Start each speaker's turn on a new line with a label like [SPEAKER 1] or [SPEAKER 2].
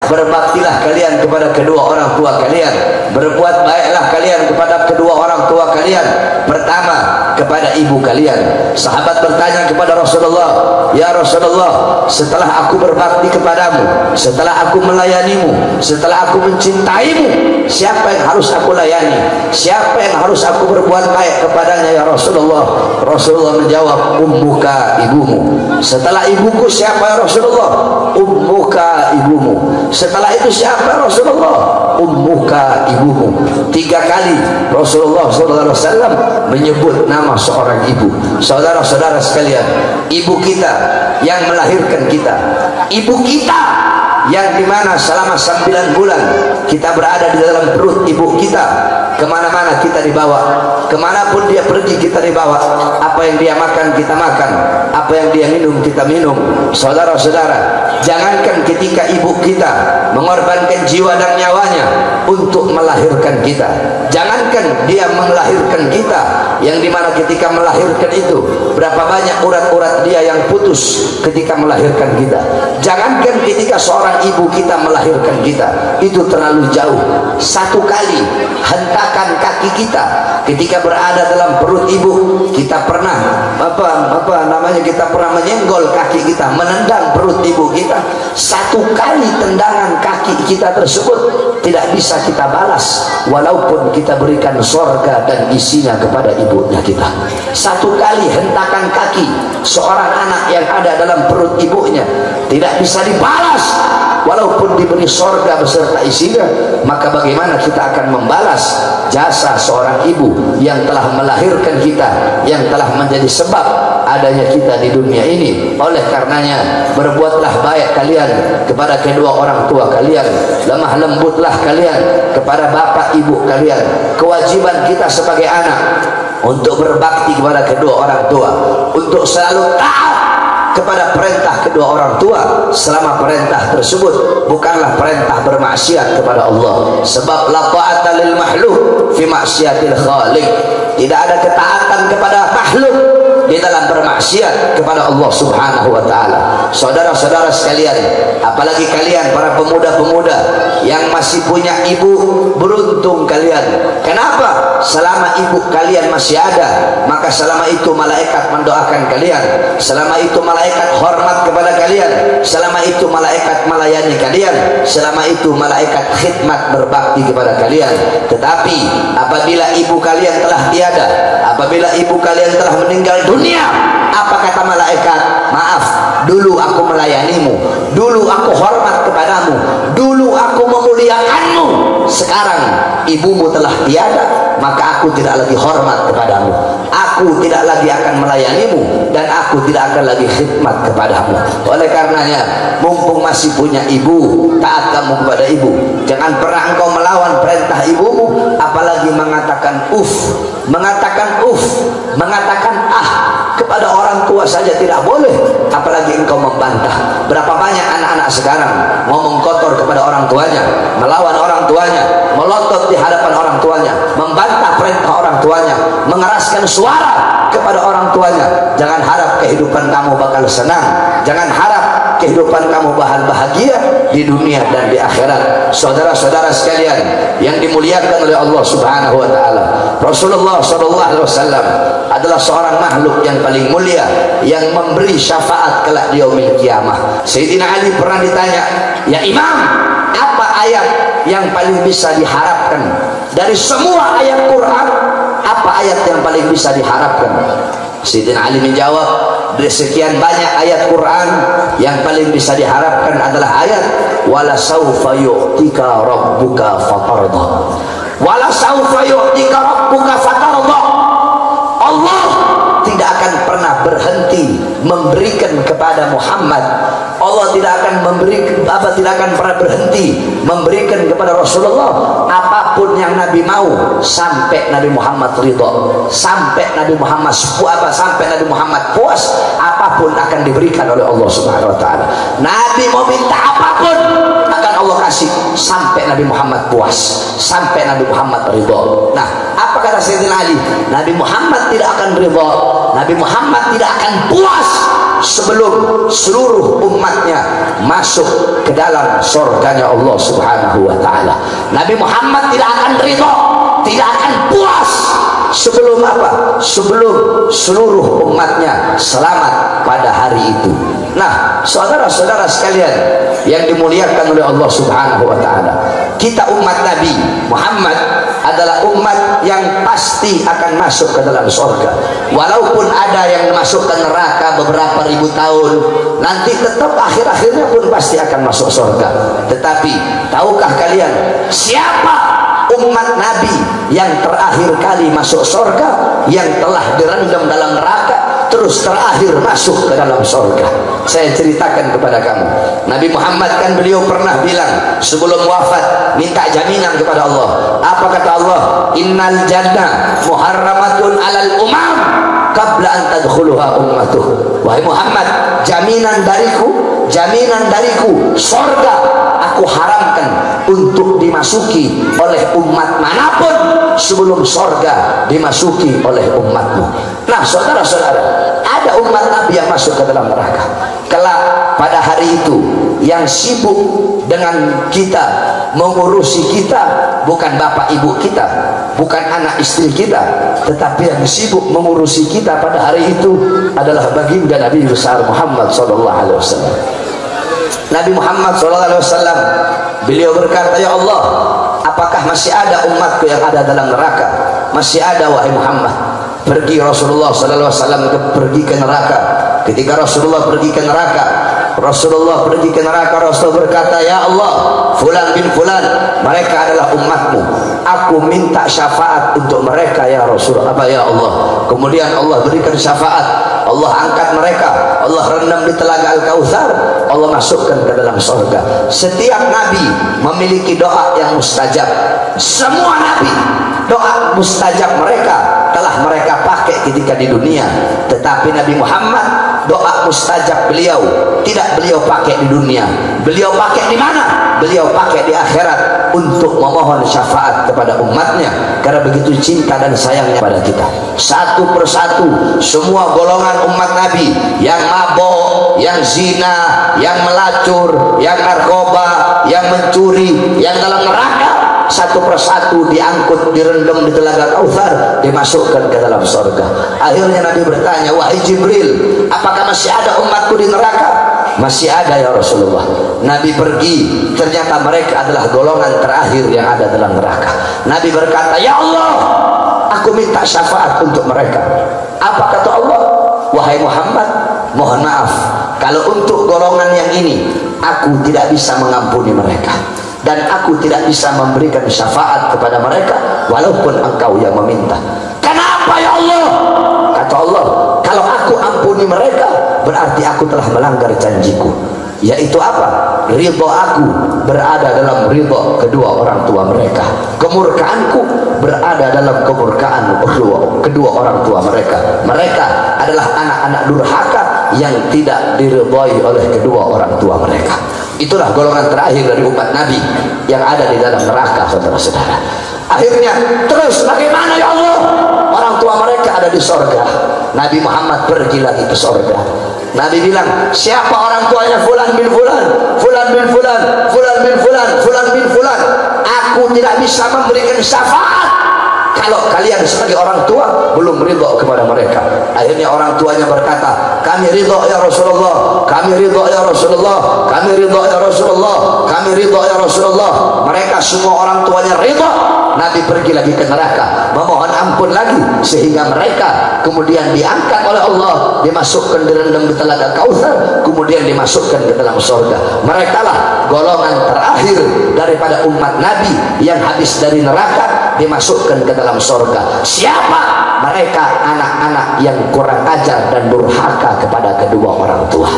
[SPEAKER 1] berbaktilah kalian kepada kedua orang tua kalian, berbuat baiklah kalian kepada kedua orang tua kalian. Pertama, kepada ibu kalian. Sahabat bertanya kepada Rasulullah, ya Rasulullah, setelah aku berbakti kepadamu, setelah aku melayanimu, setelah aku mencintaimu, siapa yang harus aku layani? Siapa yang harus aku berbuat baik kepadanya ya Rasulullah? Rasulullah menjawab, ummuka, ibumu. Setelah ibuku siapa ya Rasulullah? Ummuka, ibumu. Setelah itu siapa ya Rasulullah? Ummuka, ibumu. 3 kali Rasulullah SAW menyebut nama seorang ibu. Saudara-saudara sekalian, ibu kita yang melahirkan kita, ibu kita yang dimana selama 9 bulan kita berada di dalam perut ibu kita, kemana-mana kita dibawa, kemanapun dia pergi kita dibawa, apa yang dia makan kita makan, apa yang dia minum kita minum. Saudara-saudara, jangankan ketika ibu kita mengorbankan jiwa dan nyawanya untuk melahirkan kita, jangankan dia melahirkan kita, yang dimana ketika melahirkan itu berapa banyak urat-urat dia yang putus ketika melahirkan kita. Jangankan ketika seorang ibu kita melahirkan kita, itu terlalu jauh. 1 kali hentakan kaki kita ketika berada dalam perut ibu, kita pernah kita pernah menyenggol kaki kita, menendang perut ibu kita. 1 kali tendangan kaki kita tersebut tidak bisa kita balas, walaupun kita berikan surga dan isinya kepada ibunya kita. 1 kali hentakan kaki seorang anak yang ada dalam perut ibunya tidak bisa dibalas, walaupun diberi surga beserta isinya. Maka bagaimana kita akan membalas jasa seorang ibu yang telah melahirkan kita, yang telah menjadi sebab adanya kita di dunia ini. Oleh karenanya, berbuatlah baik kalian kepada kedua orang tua kalian, lemah lembutlah kalian kepada bapak ibu kalian. Kewajiban kita sebagai anak untuk berbakti kepada kedua orang tua, untuk selalu taat kepada perintah kedua orang tua selama perintah tersebut bukanlah perintah bermaksiat kepada Allah. Sebab la ta'ata lil makhluk fi maksiatil khaliq. Tidak ada ketaatan kepada makhluk di dalam bermaksiat kepada Allah Subhanahu wa taala. Saudara-saudara sekalian, apalagi kalian para pemuda-pemuda yang masih punya ibu, beruntung kalian. Kenapa? Selama ibu kalian masih ada, maka selama itu malaikat mendoakan kalian, selama itu malaikat hormat kepada kalian, selama itu malaikat melayani kalian, selama itu malaikat khidmat berbakti kepada kalian. Tetapi apabila ibu kalian telah tiada, apabila ibu kalian telah meninggal dunia, apa kata malaikat? Maaf, dulu aku melayanimu, dulu aku hormat kepadamu, dulu aku memuliakanmu. Sekarang ibumu telah tiada, maka aku tidak lagi hormat kepadamu, aku tidak lagi akan melayanimu, dan aku tidak akan lagi khidmat kepadamu. Oleh karenanya, mumpung masih punya ibu, taat kamu kepada ibu. Jangan pernah engkau melawan perintah ibumu, apalagi mengatakan mengatakan kepada orang tua saja tidak boleh, apalagi engkau membantah. Berapa banyak anak-anak sekarang ngomong kotor kepada orang tuanya, melawan orang tuanya, melotot di hadapan orang tuanya, membantah perintah orang tuanya, mengeraskan suara kepada orang tuanya. Jangan harap kehidupan kamu bakal senang, jangan harap kehidupan kamu bahagia di dunia dan di akhirat. Saudara-saudara sekalian yang dimuliakan oleh Allah Subhanahu wa taala, Rasulullah SAW adalah seorang makhluk yang paling mulia, yang memberi syafaat kelak di yaumil qiyamah. Sayyidina Ali pernah ditanya, ya Imam, apa ayat yang paling bisa diharapkan dari semua ayat Quran? Apa ayat yang paling bisa diharapkan? Sayyidina Ali menjawab, dari sekian banyak ayat Quran, yang paling bisa diharapkan adalah ayat wala saufa yu'tika rabbuka fatarda. Wala saufa yu'tika rabbuka fatarda. Allah tidak akan pernah berhenti memberikan kepada Muhammad, Allah tidak akan tidak akan pernah berhenti memberikan kepada Rasulullah apapun yang Nabi mau, sampai Nabi Muhammad ridho, sampai Nabi Muhammad sampai Nabi Muhammad puas, apapun akan diberikan oleh Allah Subhanahu wa taala. Nabi mau minta apapun akan Allah kasih, sampai Nabi Muhammad puas, sampai Nabi Muhammad ridho. Nah, apa kata Sayyidina Ali? Nabi Muhammad tidak akan ridho, Nabi Muhammad tidak akan puas sebelum seluruh umatnya masuk ke dalam surganya Allah Subhanahu wa ta'ala. Nabi Muhammad tidak akan ridho, tidak akan puas sebelum apa? Sebelum seluruh umatnya selamat pada hari itu. Nah, saudara-saudara sekalian yang dimuliakan oleh Allah Subhanahu wa ta'ala, kita umat Nabi Muhammad adalah umat yang pasti akan masuk ke dalam surga. Walaupun ada yang masuk ke neraka beberapa ribu tahun, nanti tetap akhir-akhirnya pun pasti akan masuk surga. Tetapi tahukah kalian siapa umat Nabi yang terakhir kali masuk surga, yang telah direndam dalam neraka terus terakhir masuk ke dalam surga? Saya ceritakan kepada kamu, Nabi Muhammad kan beliau pernah bilang sebelum wafat, minta jaminan kepada Allah. Apa kata Allah? Innal jannah muharramatun alal umam qabla an tadkhuluha ummatuh. Wahai Muhammad, jaminan dariku surga aku haramkan untuk dimasuki oleh umat manapun sebelum surga dimasuki oleh umatmu. Nah, saudara-saudara, ada umat Nabi yang masuk ke dalam neraka. Kelak pada hari itu yang sibuk dengan kita, mengurusi kita, bukan bapak ibu kita, bukan anak istri kita, tetapi yang sibuk mengurusi kita pada hari itu adalah baginda Nabi besar Muhammad SAW. Nabi Muhammad SAW beliau berkata, ya Allah, apakah masih ada umatku yang ada dalam neraka? Masih ada wahai Muhammad. Pergi Rasulullah SAW pergi ke neraka. Ketika Rasulullah pergi ke neraka, Rasulullah berkata, ya Allah, fulan bin fulan, mereka adalah umatmu, aku minta syafaat untuk mereka ya Rasulullah. Apa ya Allah? Kemudian Allah berikan syafaat, Allah angkat mereka, Allah rendam di telaga Al-Kautsar, Allah masukkan ke dalam surga. Setiap nabi memiliki doa yang mustajab. Semua nabi doa mustajab mereka telah mereka pakai ketika di dunia, tetapi Nabi Muhammad doa mustajab beliau tidak beliau pakai di dunia. Beliau pakai di mana? Beliau pakai di akhirat untuk memohon syafaat kepada umatnya, karena begitu cinta dan sayangnya pada kita. Satu persatu semua golongan umat Nabi, yang mabok, yang zina, yang melacur, yang narkoba, yang mencuri, yang dalam neraka, satu persatu diangkut, direndam di telaga Kautsar, dimasukkan ke dalam surga. Akhirnya Nabi bertanya, wahai Jibril, apakah masih ada umatku di neraka? Masih ada ya Rasulullah. Nabi pergi, ternyata mereka adalah golongan terakhir yang ada dalam neraka. Nabi berkata, ya Allah, aku minta syafaat untuk mereka. Apa kata Allah? Wahai Muhammad, mohon maaf, kalau untuk golongan yang ini aku tidak bisa mengampuni mereka, dan aku tidak bisa memberikan syafaat kepada mereka walaupun engkau yang meminta. Kenapa ya Allah? Kata Allah, kalau aku ampuni mereka berarti aku telah melanggar janjiku, yaitu apa? Ridho aku berada dalam ridho kedua orang tua mereka, kemurkaanku berada dalam kemurkaan kedua orang tua mereka. Mereka adalah anak-anak durhaka yang tidak diridhoi oleh kedua orang tua mereka. Itulah golongan terakhir dari umat Nabi yang ada di dalam neraka, saudara-saudara. Akhirnya terus bagaimana ya Allah? Orang tua mereka ada di sorga. Nabi Muhammad pergi lagi ke sorga. Nabi bilang, siapa orang tuanya fulan bin fulan, fulan bin fulan, fulan bin fulan, fulan bin fulan? Aku tidak bisa memberikan syafaat kalau kalian sebagai orang tua belum ridho kepada mereka. Akhirnya orang tuanya berkata, kami ridho ya Rasulullah, kami ridho ya Rasulullah, kami ridho ya Rasulullah, kami ridho ya Rasulullah. Mereka semua orang tuanya ridho. Nabi pergi lagi ke neraka, memohon ampun lagi, sehingga mereka kemudian diangkat oleh Allah, dimasukkan direndam di telaga Kautsar, kemudian dimasukkan ke dalam surga. Mereka lah golongan terakhir daripada umat Nabi yang habis dari neraka dimasukkan ke dalam surga. Siapa? Mereka anak-anak yang kurang ajar dan durhaka kepada kedua orang tua.